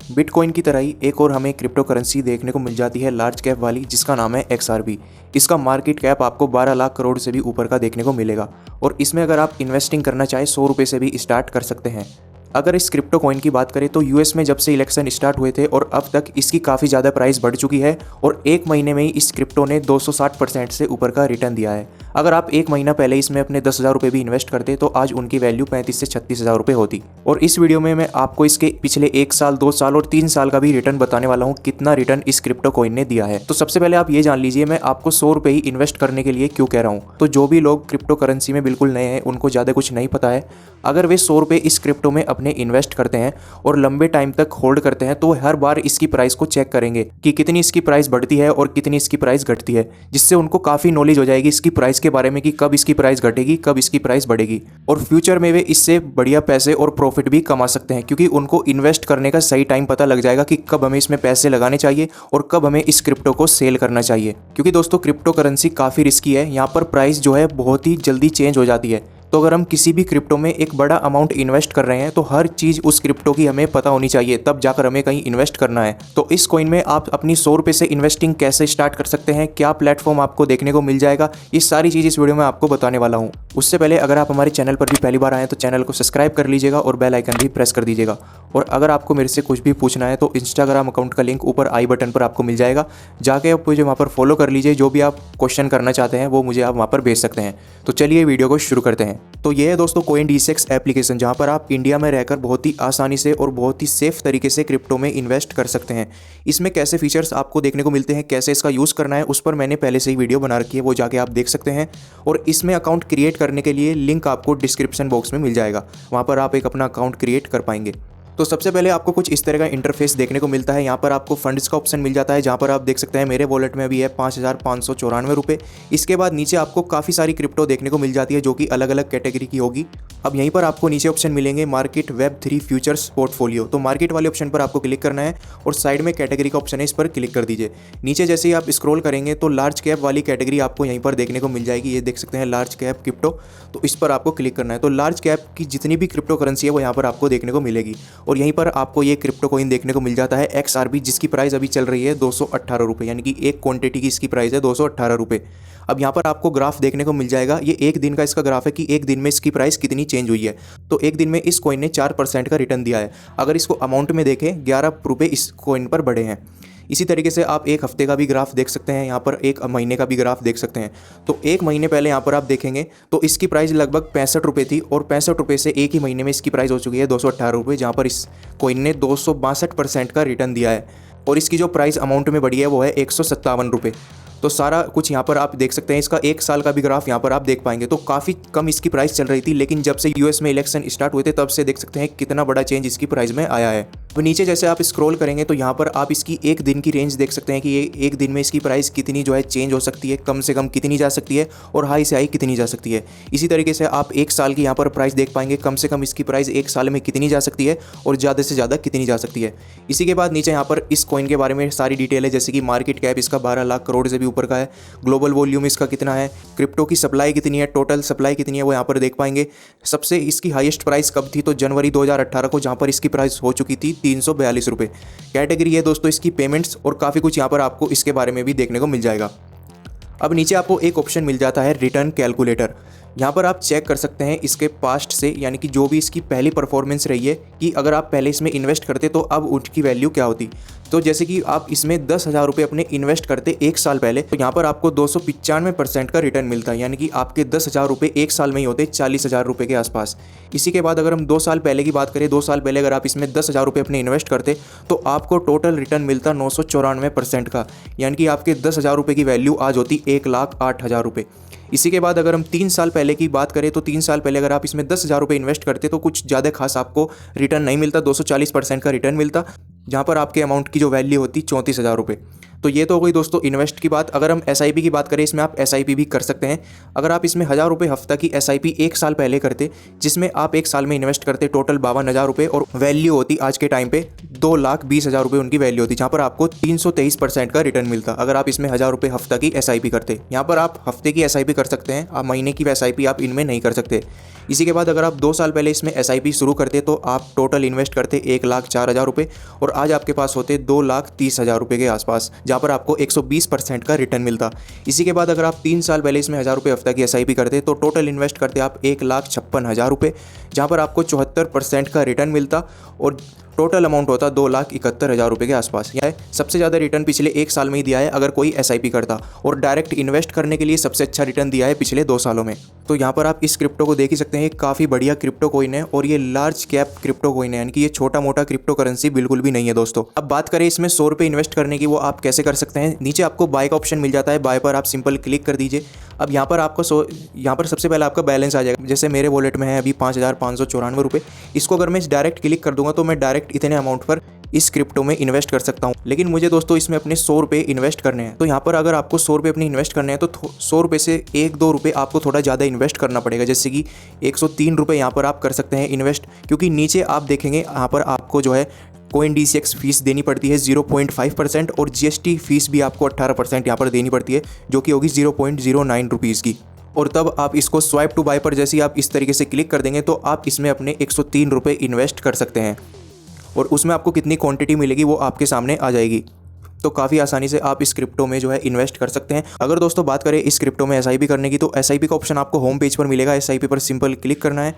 Bitcoin की तरह ही एक और हमें क्रिप्टो करेंसी देखने को मिल जाती है लार्ज कैप वाली, जिसका नाम है XRP। इसका मार्केट कैप आपको 12 लाख करोड़ से भी ऊपर का देखने को मिलेगा और इसमें अगर आप इन्वेस्टिंग करना चाहें 100 रुपये से भी स्टार्ट कर सकते हैं। अगर इस क्रिप्टो कॉइन की बात करें तो यूएस में जब से इलेक्शन स्टार्ट हुए थे और अब तक इसकी काफ़ी ज़्यादा प्राइस बढ़ चुकी है और एक महीने में ही इस क्रिप्टो ने 260% से ऊपर का रिटर्न दिया है। अगर आप एक महीना पहले इसमें अपने 10,000 रुपये भी इन्वेस्ट करते तो आज उनकी वैल्यू 35 से 36,000 रुपये होती। और इस वीडियो में मैं आपको इसके पिछले 1 साल, 2 साल और 3 साल का भी रिटर्न बताने वाला हूँ, कितना रिटर्न इस क्रिप्टो कॉइन ने दिया है। तो सबसे पहले आप ये जान लीजिए मैं आपको 100 रुपये ही इन्वेस्ट करने के लिए क्यों कह रहा हूँ। तो जो भी लोग क्रिप्टो करेंसी में बिल्कुल नए हैं, उनको ज़्यादा कुछ नहीं पता है, अगर वे 100 रुपये इस क्रिप्टो में अपने इन्वेस्ट करते हैं और लंबे टाइम तक होल्ड करते हैं तो हर बार इसकी प्राइस को चेक करेंगे कि कितनी इसकी प्राइस बढ़ती है और कितनी इसकी प्राइस घटती है, जिससे उनको काफ़ी नॉलेज हो जाएगी इसकी प्राइस के बारे में कि कब इसकी प्राइस घटेगी, कब इसकी प्राइस बढ़ेगी। और फ्यूचर में वे इससे बढ़िया पैसे और प्रॉफिट भी कमा सकते हैं, क्योंकि उनको इन्वेस्ट करने का सही टाइम पता लग जाएगा कि कब हमें इसमें पैसे लगाने चाहिए और कब हमें इस क्रिप्टो को सेल करना चाहिए। क्योंकि दोस्तों क्रिप्टो करेंसी काफ़ी रिस्की है, यहाँ पर प्राइस जो है बहुत ही जल्दी चेंज हो जाती है। तो अगर हम किसी भी क्रिप्टो में एक बड़ा अमाउंट इन्वेस्ट कर रहे हैं तो हर चीज़ उस क्रिप्टो की हमें पता होनी चाहिए, तब जाकर हमें कहीं इन्वेस्ट करना है। तो इस कॉइन में आप अपनी 100 रुपये से इन्वेस्टिंग कैसे स्टार्ट कर सकते हैं, क्या प्लेटफॉर्म आपको देखने को मिल जाएगा, ये सारी चीज़ इस वीडियो में आपको बताने वाला हूँ। उससे पहले अगर आप हमारे चैनल पर भी पहली बार आए तो चैनल को सब्सक्राइब कर लीजिएगा और बेल आइकन भी प्रेस कर दीजिएगा। और अगर आपको मेरे से कुछ भी पूछना है तो इंस्टाग्राम अकाउंट का लिंक ऊपर आई बटन पर आपको मिल जाएगा, जाके आप मुझे वहाँ पर फॉलो कर लीजिए। जो भी आप क्वेश्चन करना चाहते हैं वो मुझे आप वहाँ पर भेज सकते हैं। तो चलिए वीडियो को शुरू करते हैं। तो ये है दोस्तों CoinDCX एप्लीकेशन, जहाँ पर आप इंडिया में रहकर बहुत ही आसानी से और बहुत ही सेफ तरीके से क्रिप्टो में इन्वेस्ट कर सकते हैं। इसमें कैसे फीचर्स आपको देखने को मिलते हैं, कैसे इसका यूज़ करना है, उस पर मैंने पहले से ही वीडियो बना रखी है, वो जाके आप देख सकते हैं। और इसमें अकाउंट क्रिएट करने के लिए लिंक आपको डिस्क्रिप्शन बॉक्स में मिल जाएगा, वहाँ पर आप एक अपना अकाउंट क्रिएट कर पाएंगे। तो सबसे पहले आपको कुछ इस तरह का इंटरफेस देखने को मिलता है। यहाँ पर आपको फंड्स का ऑप्शन मिल जाता है, जहाँ पर आप देख सकते हैं मेरे वॉलेट में अभी है 5,594 रुपये। इसके बाद नीचे आपको काफ़ी सारी क्रिप्टो देखने को मिल जाती है, जो कि अलग अलग कैटेगरी की होगी। अब यहीं पर आपको नीचे ऑप्शन मिलेंगे मार्केट Web3 फ्यूचर्स पोर्टफोलियो। तो मार्केट वाले ऑप्शन पर आपको क्लिक करना है और साइड में कैटेगरी का ऑप्शन है, इस पर क्लिक कर दीजिए। नीचे जैसे ही आप स्क्रॉल करेंगे तो लार्ज कैप वाली कैटेगरी आपको यहीं पर देखने को मिल जाएगी। ये देख सकते हैं लार्ज कैप क्रिप्टो, तो इस पर आपको क्लिक करना है। तो लार्ज कैप की जितनी भी क्रिप्टो करेंसी है वो यहाँ पर आपको देखने को मिलेगी। और यहीं पर आपको ये क्रिप्टो कॉइन देखने को मिल जाता है XRP, जिसकी प्राइस अभी चल रही है 218 रुपये, यानी कि एक क्वांटिटी की इसकी प्राइस है 218 रुपये। अब यहाँ पर आपको ग्राफ देखने को मिल जाएगा, ये एक दिन का इसका ग्राफ है कि एक दिन में इसकी प्राइस कितनी चेंज हुई है। तो एक दिन में इस कॉइन ने 4% का रिटर्न दिया है। अगर इसको अमाउंट में देखें 11 रुपये इस कॉइन पर बढ़े हैं। इसी तरीके से आप एक हफ्ते का भी ग्राफ देख सकते हैं, यहाँ पर एक महीने का भी ग्राफ देख सकते हैं। तो एक महीने पहले यहाँ पर आप देखेंगे तो इसकी प्राइस लगभग 65 रुपये थी और 65 रुपये से एक ही महीने में इसकी प्राइस हो चुकी है 218 रुपये, जहाँ पर इस कॉइन ने 262% का रिटर्न दिया है। और इसकी जो प्राइस अमाउंट में बढ़ी है वो है 157 रुपये। तो सारा कुछ यहाँ पर आप देख सकते हैं। इसका एक साल का भी ग्राफ यहाँ पर आप देख पाएंगे। तो काफ़ी कम इसकी प्राइस चल रही थी, लेकिन जब से यूएस में इलेक्शन स्टार्ट हुए थे तब से देख सकते हैं कितना बड़ा चेंज इसकी प्राइस में आया है। तो नीचे जैसे आप स्क्रॉल करेंगे तो यहाँ पर आप इसकी एक दिन की रेंज देख सकते हैं कि ये एक दिन में इसकी प्राइस कितनी जो है चेंज हो सकती है, कम से कम कितनी जा सकती है और हाई से हाई कितनी जा सकती है। इसी तरीके से आप एक साल की यहाँ पर प्राइस देख पाएंगे, कम से कम इसकी प्राइस एक साल में कितनी जा सकती है और ज़्यादा से ज़्यादा कितनी जा सकती है। इसी के बाद नीचे यहाँ पर इस कॉइन के बारे में सारी डिटेल है, जैसे कि मार्केट कैप इसका 12 लाख करोड़ से भी ऊपर का है, ग्लोबल वॉल्यूम इसका कितना है, क्रिप्टो की सप्लाई कितनी है, टोटल सप्लाई कितनी है वो यहाँ पर देख पाएंगे। सबसे इसकी हाईएस्ट प्राइस कब थी तो जनवरी 2018 को, जहाँ पर इसकी प्राइस हो चुकी थी 342 रुपये। कैटेगरी है दोस्तों इसकी पेमेंट्स, और काफ़ी कुछ यहाँ पर आपको इसके बारे में भी देखने को मिल जाएगा। अब नीचे आपको एक ऑप्शन मिल जाता है रिटर्न कैलकुलेटर। यहाँ पर आप चेक कर सकते हैं इसके पास्ट से, यानी कि जो भी इसकी पहली परफॉर्मेंस रही है कि अगर आप पहले इसमें इन्वेस्ट करते तो अब उसकी वैल्यू क्या होती। तो जैसे कि आप इसमें 10,000 रुपये अपने इन्वेस्ट करते एक साल पहले, तो यहाँ पर आपको 295% का रिटर्न मिलता है, यानी कि आपके 10,000 रुपये एक साल में ही होते 40,000 रुपये के आसपास। इसी के बाद अगर हम 2 साल पहले की बात करें, 2 साल पहले अगर आप इसमें 10,000 रुपये अपने इन्वेस्ट करते तो आपको टोटल रिटर्न मिलता 994% का, यानी कि आपके 10,000 रुपये की वैल्यू आज होती 1,08,000 रुपये। इसी के बाद अगर हम 3 साल पहले की बात करें तो 3 साल पहले अगर आप इसमें 10,000 रुपये इन्वेस्ट करते तो कुछ ज़्यादा खास आपको रिटर्न नहीं मिलता, 240% का रिटर्न मिलता, जहाँ पर आपके अमाउंट की जो वैल्यू होती 34,000 रुपये। तो ये तो हो गई दोस्तों इन्वेस्ट की बात। अगर हम SIP की बात करें, इसमें आप SIP भी कर सकते हैं। अगर आप इसमें 1,000 रुपये हफ्ता की SIP एक साल पहले करते, जिसमें आप एक साल में इन्वेस्ट करते टोटल 52,000 रुपये, और वैल्यू होती आज के टाइम पे 2,20,000 रुपये उनकी वैल्यू होती, जहाँ पर आपको 323% का रिटर्न मिलता अगर आप इसमें 1,000 रुपये हफ्ता की SIP करते। यहाँ पर आप हफ्ते की SIP कर सकते हैं, आप महीने की SIP आप इनमें नहीं कर सकते। इसी के बाद अगर आप 2 साल पहले इसमें SIP शुरू करते तो आप टोटल इन्वेस्ट करते 1,04,000 रुपये और आज आपके पास होते 2,30,000 रुपये के आसपास, जहाँ पर आपको 120% का रिटर्न मिलता। इसी के बाद अगर आप 3 साल पहले इसमें 1,000 रुपये हफ्ता की SIP करते तो टोटल इन्वेस्ट करते आप 1,56,000 रुपये, जहाँ पर आपको 74% का रिटर्न मिलता और टोटल अमाउंट होता 2,71,000 रुपये के आसपास। यह सबसे ज़्यादा रिटर्न पिछले 1 साल में ही दिया है अगर कोई SIP करता, और डायरेक्ट इन्वेस्ट करने के लिए सबसे अच्छा रिटर्न दिया है पिछले 2 सालों में। तो यहाँ पर आप इस क्रिप्टो को देख ही सकते हैं, काफ़ी बढ़िया क्रिप्टो कॉइन है और ये लार्ज कैप क्रिप्टो कॉइन है, यानी कि ये छोटा मोटा क्रिप्टो करेंसी बिल्कुल भी नहीं है दोस्तों। अब बात करें इसमें 100 रुपये इन्वेस्ट करने की, वो आप कैसे कर सकते हैं। नीचे आपको बाय का ऑप्शन मिल जाता है, बाय पर आप सिंपल क्लिक कर दीजिए। अब यहाँ पर आपको यहाँ पर सबसे पहले आपका बैलेंस आ जाएगा। जैसे मेरे वॉलेट में है अभी 5,594 रुपये। इसको अगर मैं डायरेक्ट क्लिक कर दूंगा तो मैं डायरेक्ट इतने अमाउंट पर इस क्रिप्टो में इन्वेस्ट कर सकता हूँ। लेकिन मुझे दोस्तों इसमें अपने 100 रुपये इन्वेस्ट करने हैं। तो यहाँ पर अगर आपको 100 रुपये अपने इन्वेस्ट करने हैं तो 100 रुपये से 1-2 रुपये आपको थोड़ा ज़्यादा इन्वेस्ट करना पड़ेगा। जैसे कि 103 रुपये यहाँ पर आप कर सकते हैं इन्वेस्ट, क्योंकि नीचे आप देखेंगे यहाँ पर आपको जो है CoinDCX फीस देनी पड़ती है 0.5% और GST फीस भी आपको 18% यहाँ पर देनी पड़ती है, जो कि होगी 0.09 रुपीज़ की। और तब आप इसको स्वाइप टू बाय पर जैसे ही आप इस तरीके से क्लिक कर देंगे तो आप इसमें अपने 103 रुपये इन्वेस्ट कर सकते हैं और उसमें आपको कितनी क्वांटिटी मिलेगी वो आपके सामने आ जाएगी। तो काफ़ी आसानी से आप इस क्रिप्टो में जो है इन्वेस्ट कर सकते हैं। अगर दोस्तों बात करें इस क्रिप्टो में SIP करने की, तो SIP का ऑप्शन आपको होम पेज पर मिलेगा। SIP पर सिंपल क्लिक करना है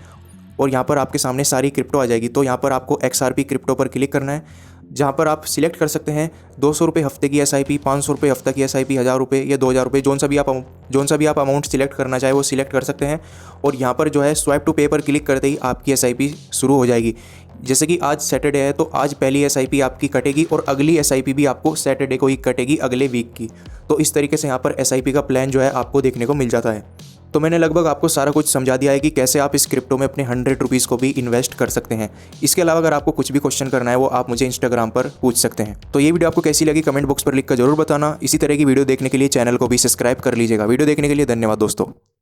और यहाँ पर आपके सामने सारी क्रिप्टो आ जाएगी। तो यहाँ पर आपको XRP क्रिप्टो पर क्लिक करना है, जहाँ पर आप सिलेक्ट कर सकते हैं 200 रुपये हफ्ते की SIP, 500 रुपये हफ्ता की SIP, 1,000 रुपये या 2,000 रुपये, जौन सा भी आप अमाउंट सिलेक्ट करना चाहे वो सिलेक्ट कर सकते हैं। और यहाँ पर जो है स्वाइप टू पे पर क्लिक करते ही आपकी SIP शुरू हो जाएगी। जैसे कि आज सैटरडे है तो आज पहली SIP आपकी कटेगी और अगली SIP भी आपको सैटरडे को ही कटेगी अगले वीक की। तो इस तरीके से यहाँ पर SIP का प्लान जो है आपको देखने को मिल जाता है। तो मैंने लगभग आपको सारा कुछ समझा दिया है कि कैसे आप इस क्रिप्टो में अपने 100 रुपीज़ को भी इन्वेस्ट कर सकते हैं। इसके अलावा अगर आपको कुछ भी क्वेश्चन करना है वो आप मुझे इंस्टाग्राम पर पूछ सकते हैं। तो ये वीडियो आपको कैसी लगी कमेंट बॉक्स पर लिखकर जरूर बताना। इसी तरह की वीडियो देखने के लिए चैनल को भी सब्सक्राइब कर लीजिएगा। वीडियो देखने के लिए धन्यवाद दोस्तों।